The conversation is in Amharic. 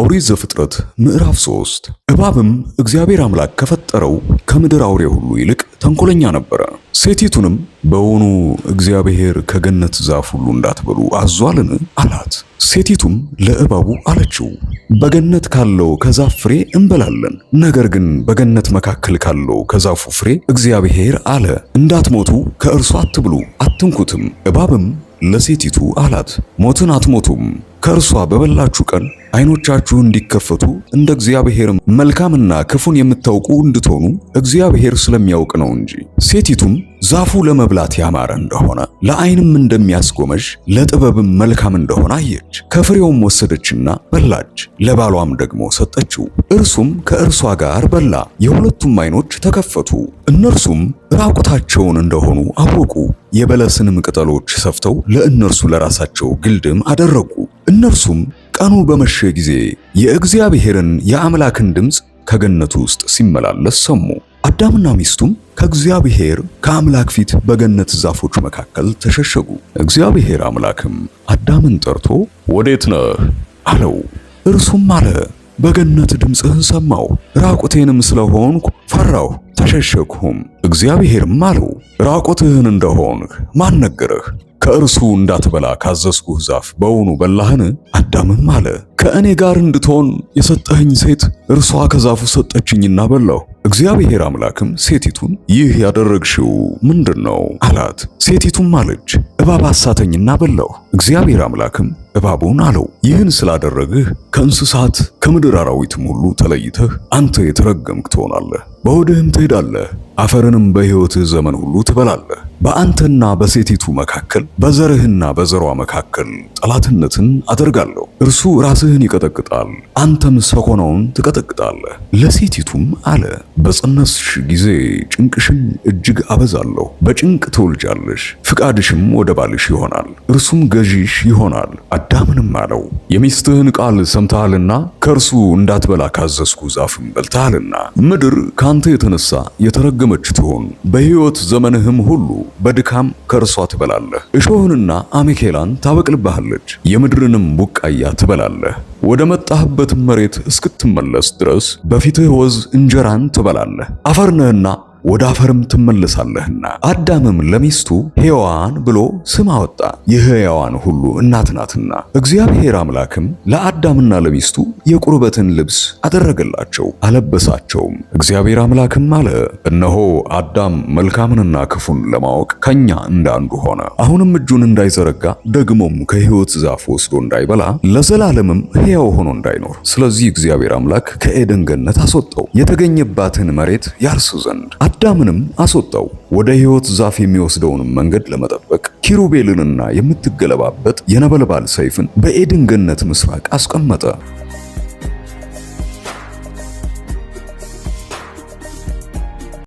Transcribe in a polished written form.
ኦሪት ዘፍጥረት ምዕራፍ 3 እባብም እግዚአብሔር አምላክ ከፈጠረው ከምድር አውሬ ሁሉ ይልቅ ተንኮለኛ ነበረ። ሴቲቱንም በውኑ እግዚአብሔር ከገነት ዛፍ ሁሉ እንዳትበሉ አዟልን? አላት። ሴቲቱም ለእባቡ አለችው፣ በገነት ካለው ከዛፍ ፍሬ እንበላለን። ነገር ግን በገነት መካከል ካለው ከዛፉ ፍሬ እግዚአብሔር አለ፣ እንዳትሞቱ ከእርሱ አትብሉ፣ አትንኩትም። እባብም ለሴቲቱ አላት፣ ሞትን አትሞቱም። ከእርሷ በበላችሁ ቀን ዓይኖቻችሁ እንዲከፈቱ እንደ እግዚአብሔር መልካምና ክፉን የምታውቁ እንድትሆኑ እግዚአብሔር ስለሚያውቅ ነው እንጂ። ሴቲቱም ዛፉ ለመብላት ያማረ እንደሆነ ለዓይንም እንደሚያስጎመዥ ለጥበብም መልካም እንደሆነ አየች። ከፍሬውም ወሰደችና በላች፣ ለባሏም ደግሞ ሰጠችው። እርሱም ከእርሷ ጋር በላ። የሁለቱም ዓይኖች ተከፈቱ፣ እነርሱም ራቁታቸውን እንደሆኑ አወቁ። የበለስንም ቅጠሎች ሰፍተው ለእነርሱ ለራሳቸው ግልድም አደረጉ። እነርሱም ቀኑ በመሸ ጊዜ የእግዚአብሔርን የአምላክን ድምፅ ከገነቱ ውስጥ ሲመላለስ ሰሙ። አዳምና ሚስቱም ከእግዚአብሔር ከአምላክ ፊት በገነት ዛፎች መካከል ተሸሸጉ። እግዚአብሔር አምላክም አዳምን ጠርቶ ወዴት ነህ አለው። እርሱም አለ፣ በገነት ድምፅህን ሰማሁ፣ ራቁቴንም ስለሆንኩ ፈራሁ፣ ተሸሸግሁም። እግዚአብሔርም አለው፣ ራቁትህን እንደሆንህ ማን ነገረህ? ከእርሱ እንዳትበላ ካዘዝኩህ ዛፍ በውኑ በላህን? አዳምም አለ፣ ከእኔ ጋር እንድትሆን የሰጠኸኝ ሴት እርሷ ከዛፉ ሰጠችኝና በላሁ። እግዚአብሔር አምላክም ሴቲቱን ይህ ያደረግሽው ምንድን ነው አላት። ሴቲቱም አለች፣ እባብ አሳተኝና በላሁ። እግዚአብሔር አምላክም እባቡን አለው፣ ይህን ስላደረግህ ከእንስሳት ከምድር አራዊትም ሁሉ ተለይተህ አንተ የተረገምክ ትሆናለህ፣ በሆድህም ትሄዳለህ፣ አፈርንም በሕይወትህ ዘመን ሁሉ ትበላለህ። በአንተና በሴቲቱ መካከል በዘርህና በዘሯ መካከል ጠላትነትን አደርጋለሁ። እርሱ ራስህን ይቀጠቅጣል፣ አንተም ሰኮናውን ትቀጠቅጣለህ። ለሴቲቱም አለ፣ በፀነስሽ ጊዜ ጭንቅሽን እጅግ አበዛለሁ፣ በጭንቅ ትወልጃለሽ፣ ፍቃድሽም ወደ ባልሽ ይሆናል፣ እርሱም ገዢሽ ይሆናል። አዳምንም አለው፣ የሚስትህን ቃል ሰምተሃልና ከእርሱ እንዳትበላ ካዘዝኩ ዛፍም በልተሃልና ምድር ካንተ የተነሳ የተረገመች ትሆን፣ በሕይወት ዘመንህም ሁሉ በድካም ከእርሷ ትበላለህ። እሾህንና አሜኬላን ታበቅልብሃለች፣ የምድርንም ቡቃያ ትበላለህ። ወደ መጣህበት መሬት እስክትመለስ ድረስ በፊትህ ወዝ እንጀራን ትበላለህ፣ አፈር ነህና ወደ አፈርም ትመለሳለህና። አዳምም ለሚስቱ ሔዋን ብሎ ስም አወጣ፣ የሕያዋን ሁሉ እናት ናትና። እግዚአብሔር አምላክም ለአዳምና ለሚስቱ የቁርበትን ልብስ አደረገላቸው፣ አለበሳቸውም። እግዚአብሔር አምላክም አለ፣ እነሆ አዳም መልካምንና ክፉን ለማወቅ ከኛ እንዳንዱ ሆነ። አሁንም እጁን እንዳይዘረጋ ደግሞም ከሕይወት ዛፍ ወስዶ እንዳይበላ ለዘላለምም ሕያው ሆኖ እንዳይኖር። ስለዚህ እግዚአብሔር አምላክ ከኤደን ገነት አስወጣው፣ የተገኘባትን መሬት ያርስ ዘንድ። አዳምንም አስወጣው፣ ወደ ሕይወት ዛፍ የሚወስደውን መንገድ ለመጠበቅ ኪሩቤልንና የምትገለባበት የነበልባል ሰይፍን በኤደን ገነት ምስራቅ አስቀመጠ።